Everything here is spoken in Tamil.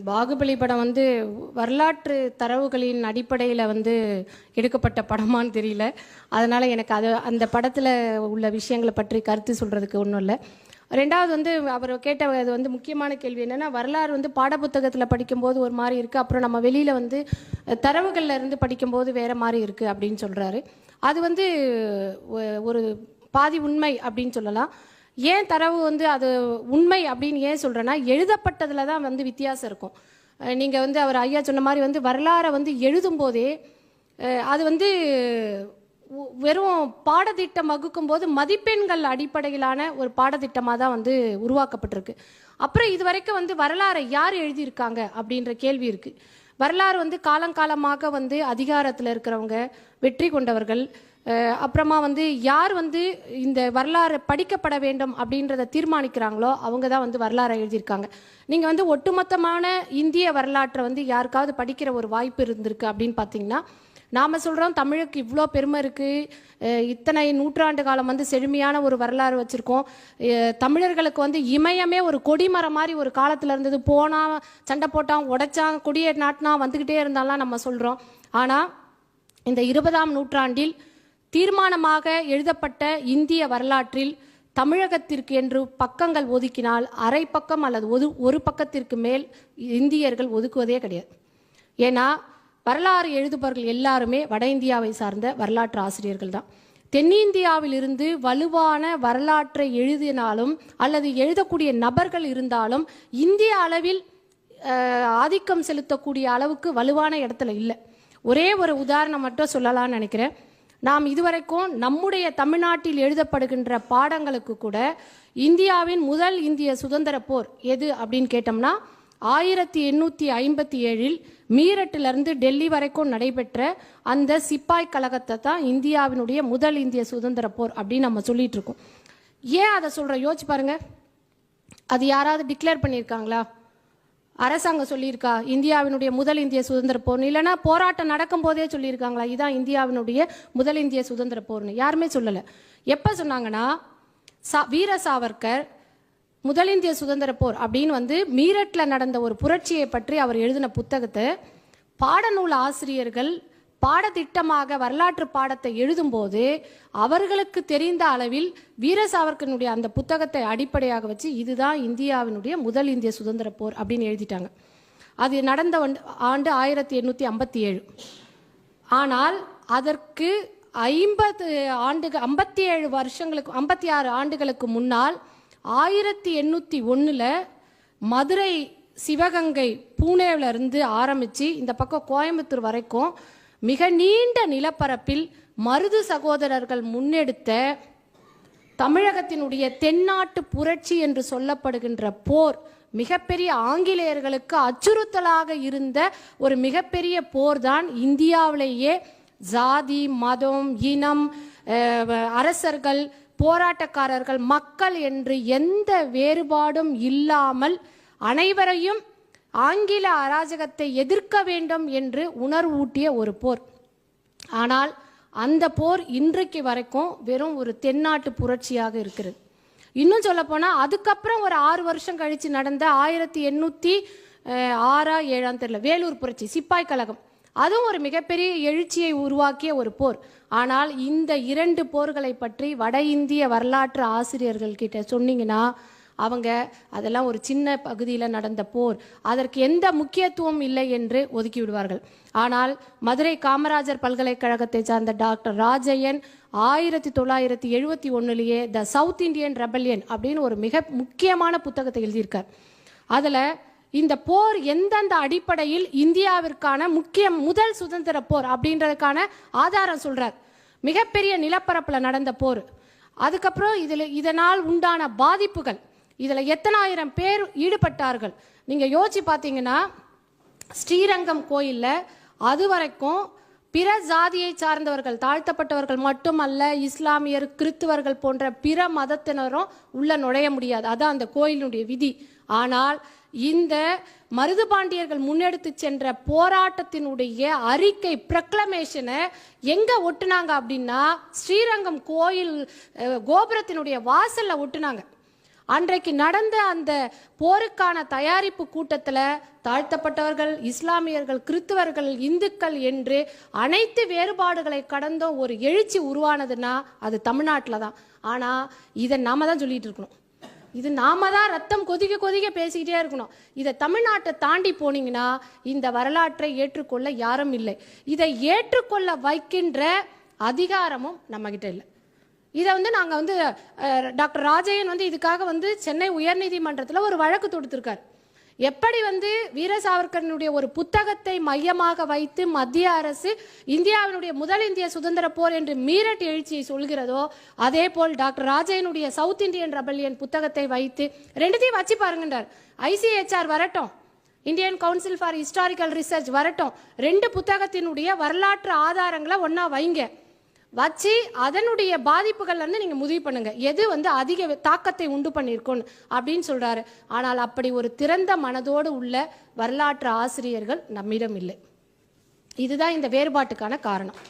பாகுபலி படம் வந்து வரலாற்று தரவுகளின் அடிப்படையில் வந்து எடுக்கப்பட்ட படமான்னு தெரியல. அதனால் எனக்கு அந்த படத்தில் உள்ள விஷயங்களை பற்றி கருத்து சொல்கிறதுக்கு ஒன்றும் இல்லை. ரெண்டாவது வந்து அவர் கேட்ட அது வந்து முக்கியமான கேள்வி என்னென்னா, வரலாறு வந்து பாடப்புத்தகத்தில் படிக்கும்போது ஒரு மாதிரி இருக்குது, அப்புறம் நம்ம வெளியில் வந்து தரவுகளில் இருந்து படிக்கும்போது வேறு மாதிரி இருக்குது அப்படின்னு சொல்கிறாரு. அது வந்து ஒரு பாதி உண்மை அப்படின்னு சொல்லலாம். ஏன் தரவு வந்து அது உண்மை அப்படின்னு ஏன் சொல்கிறேன்னா, எழுதப்பட்டதில் தான் வந்து வித்தியாசம் இருக்கும். நீங்கள் வந்து அவர் ஐயா சொன்ன மாதிரி வந்து வரலாறை வந்து எழுதும்போதே அது வந்து வெறும் பாடத்திட்டம் வகுக்கும்போது மதிப்பெண்கள் அடிப்படையிலான ஒரு பாடத்திட்டமாக தான் வந்து உருவாக்கப்பட்டிருக்கு. அப்புறம் இது வரைக்கும் வந்து வரலாறை யார் எழுதியிருக்காங்க அப்படின்ற கேள்வி இருக்குது. வரலாறு வந்து காலங்காலமாக வந்து அதிகாரத்தில் இருக்கிறவங்க, வெற்றி கொண்டவர்கள், அப்புறமா வந்து யார் வந்து இந்த வரலாறு படிக்கப்பட வேண்டும் அப்படின்றத தீர்மானிக்கிறாங்களோ அவங்க தான் வந்து வரலாறை எழுதியிருக்காங்க. நீங்கள் வந்து ஒட்டுமொத்தமான இந்திய வரலாற்றை வந்து யாருக்காவது படிக்கிற ஒரு வாய்ப்பு இருந்திருக்கு அப்படின்னு பார்த்தீங்கன்னா, நாம் சொல்கிறோம் தமிழுக்கு இவ்வளோ பெருமை இருக்குது, இத்தனை நூற்றாண்டு காலம் வந்து செழுமையான ஒரு வரலாறு வச்சுருக்கோம், தமிழர்களுக்கு வந்து இமயமே ஒரு கொடிமரம் மாதிரி ஒரு காலத்தில் இருந்தது, போனால் சண்டை போட்டான், உடைச்சான், கொடியை நாட்டினா வந்துக்கிட்டே இருந்தாலாம் நம்ம சொல்கிறோம். ஆனால் இந்த 20ஆம் நூற்றாண்டில் தீர்மானமாக எழுதப்பட்ட இந்திய வரலாற்றில் தமிழகத்திற்கு என்று பக்கங்கள் ஒதுக்கினால் அரை பக்கம் அல்லது ஒரு பக்கத்திற்கு மேல் இந்தியர்கள் ஒதுக்குவதே கிடையாது. ஏன்னா வரலாறு எழுதுபவர்கள் எல்லாருமே வட இந்தியாவை சார்ந்த வரலாற்று ஆசிரியர்கள் தான். தென்னிந்தியாவில் இருந்து வலுவான வரலாற்றை எழுதினாலும் அல்லது எழுதக்கூடிய நபர்கள் இருந்தாலும் இந்திய அளவில் ஆதிக்கம் செலுத்தக்கூடிய அளவுக்கு வலுவான இடத்துல இல்லை. ஒரே ஒரு உதாரணம் மட்டும் சொல்லலாம்னு நினைக்கிறேன். நாம் இதுவரைக்கும் நம்முடைய தமிழ்நாட்டில் எழுதப்படுகின்ற பாடங்களுக்கு கூட இந்தியாவின் முதல் இந்திய சுதந்திர போர் எது அப்படின்னு கேட்டோம்னா 1857 மீரட்டிலிருந்து டெல்லி வரைக்கும் நடைபெற்ற அந்த சிப்பாய் கழகத்தை தான் இந்தியாவினுடைய முதல் இந்திய சுதந்திர போர் அப்படின்னு நம்ம சொல்லிட்டு இருக்கோம். ஏன் அதை சொல்கிறோம் யோசிச்சு பாருங்க. அது யாராவது டிக்ளேர் பண்ணியிருக்காங்களா? அரசாங்கம் சொல்லியிருக்கா இந்தியாவினுடைய முதல் இந்திய சுதந்திர போர்னு? இல்லைன்னா போராட்டம் நடக்கும் போதே சொல்லியிருக்காங்களா இதான் இந்தியாவினுடைய முதல் இந்திய சுதந்திர போர்னு? யாருமே சொல்லலை. எப்போ சொன்னாங்கன்னா, வீர சாவர்கர் முதல் இந்திய சுதந்திர போர் அப்படின்னு வந்து மீரட்டில் நடந்த ஒரு புரட்சியை பற்றி அவர் எழுதின புத்தகத்தை பாடநூல் ஆசிரியர்கள் பாடத்திட்டமாக வரலாற்று பாடத்தை எழுதும்போது அவர்களுக்கு தெரிந்த அளவில் வீர சாவர்கனுடைய அந்த புத்தகத்தை அடிப்படையாக வச்சு இதுதான் இந்தியாவினுடைய முதல் இந்திய சுதந்திர போர் அப்படின்னு எழுதிட்டாங்க. அது நடந்த ஆண்டு 1857. ஆனால் அதற்கு 56 ஆண்டுகளுக்கு முன்னால் 1801 மதுரை, சிவகங்கை, பூனேவிலிருந்து ஆரம்பித்து இந்த பக்கம் கோயம்புத்தூர் வரைக்கும் மிக நீண்ட நிலப்பரப்பில் மருது சகோதரர்கள் முன்னெடுத்த தமிழகத்தினுடைய தென்னாட்டு புரட்சி என்று சொல்லப்படுகின்ற போர் மிகப்பெரிய ஆங்கிலேயர்களுக்கு அச்சுறுத்தலாக இருந்த ஒரு மிகப்பெரிய போர் தான் இந்தியாவிலேயே ஜாதி, மதம், இனம், அரசர்கள், போராட்டக்காரர்கள், மக்கள் என்று எந்த வேறுபாடும் இல்லாமல் அனைவரையும் ஆங்கில அராஜகத்தை எதிர்க்க வேண்டும் என்று உணர்வூட்டிய ஒரு போர். ஆனால் அந்த போர் இன்றைக்கு வரைக்கும் வெறும் ஒரு தென்னாட்டு புரட்சியாக இருக்கிறது. இன்னும் சொல்லப்போனால் அதுக்கப்புறம் ஒரு 6 வருஷம் கழித்து நடந்த 1806 7 தெரியல வேலூர் புரட்சி, சிப்பாய் கழகம், அதுவும் ஒரு மிகப்பெரிய எழுச்சியை உருவாக்கிய ஒரு போர். ஆனால் இந்த 2 போர்களை பற்றி வட இந்திய வரலாற்று ஆசிரியர்கள் கிட்ட சொன்னீங்கன்னா அவங்க அதெல்லாம் ஒரு சின்ன பகுதியில் நடந்த போர், அதற்கு எந்த முக்கியத்துவம் இல்லை என்று ஒதுக்கி விடுவார்கள். ஆனால் மதுரை காமராஜர் பல்கலைக்கழகத்தை சார்ந்த டாக்டர் ராஜையன் 1971 த சவுத் இந்தியன் ரெபல்லியன் அப்படின்னு ஒரு மிக முக்கியமான புத்தகத்தை எழுதியிருக்கார். அதில் இந்த போர் எந்தெந்த அடிப்படையில் இந்தியாவிற்கான முதல் சுதந்திர போர் அப்படின்றதுக்கான ஆதாரம் சொல்றார். மிகப்பெரிய நிலப்பரப்பில் நடந்த போர், அதுக்கப்புறம் இதனால் உண்டான பாதிப்புகள், இதில் எத்தனாயிரம் பேர் ஈடுபட்டார்கள். நீங்கள் யோசிச்சு பார்த்தீங்கன்னா ஸ்ரீரங்கம் கோயிலில் அது வரைக்கும் பிற ஜாதியை சார்ந்தவர்கள், தாழ்த்தப்பட்டவர்கள் மட்டுமல்ல, இஸ்லாமியர், கிறிஸ்துவர்கள் போன்ற பிற மதத்தினரும் உள்ள நுழைய முடியாது. அதான் அந்த கோயிலுடைய விதி. ஆனால் இந்த மருதுபாண்டியர்கள் முன்னெடுத்து சென்ற போராட்டத்தினுடைய அறிக்கை ப்ரக்ளமேஷனை எங்க ஒட்டுனாங்க அப்படின்னா ஸ்ரீரங்கம் கோயில் கோபுரத்தினுடைய வாசல்ல ஒட்டுனாங்க. அன்றைக்கு நடந்த அந்த போருக்கான தயாரிப்பு கூட்டத்தில் தாழ்த்தப்பட்டவர்கள், இஸ்லாமியர்கள், கிறிஸ்தவர்கள், இந்துக்கள் என்று அனைத்து வேறுபாடுகளை கடந்த ஒரு எழுச்சி உருவானதுன்னா அது தமிழ்நாட்டில் தான். ஆனால் இதை நாம தான் சொல்லிட்டு இருக்கணும். இது நாம தான் ரத்தம் கொதிக்க கொதிக்க பேசிக்கிட்டே இருக்கணும். இதை தமிழ்நாட்டை தாண்டி போனீங்கன்னா இந்த வரலாற்றை ஏற்றுக்கொள்ள யாரும் இல்லை. இதை ஏற்றுக்கொள்ள வைக்கின்ற அதிகாரமும் நம்மகிட்ட இல்லை. இதை நாங்கள் டாக்டர் ராஜையன் இதுக்காக சென்னை உயர்நீதிமன்றத்தில் ஒரு வழக்கு தொடுத்திருக்கார். எப்படி வீர சாவர்கரனுடைய ஒரு புத்தகத்தை மையமாக வைத்து மத்திய அரசு இந்தியாவினுடைய முதல் இந்திய சுதந்திர போர் என்று மீரட் எழுச்சியை சொல்கிறதோ, அதே போல் டாக்டர் ராஜையனுடைய சவுத் இந்தியன் ரெபல்லியன் புத்தகத்தை வைத்து ரெண்டுத்தையும் வச்சு பாருங்கன்றார். ICHR வரட்டும், Indian council for historical research வரட்டும், ரெண்டு புத்தகத்தினுடைய வரலாற்று ஆதாரங்களை ஒன்னா வைங்க, வச்சு அதனுடைய பாதிப்புகள் நீங்க முடிவு பண்ணுங்க, எது அதிக தாக்கத்தை உண்டு பண்ணியிருக்கும் அப்படின்னு சொல்றாரு. ஆனால் அப்படி ஒரு திறந்த மனதோடு உள்ள வரலாற்று ஆசிரியர்கள் நம்மிடம் இல்லை. இதுதான் இந்த வேறுபாட்டுக்கான காரணம்.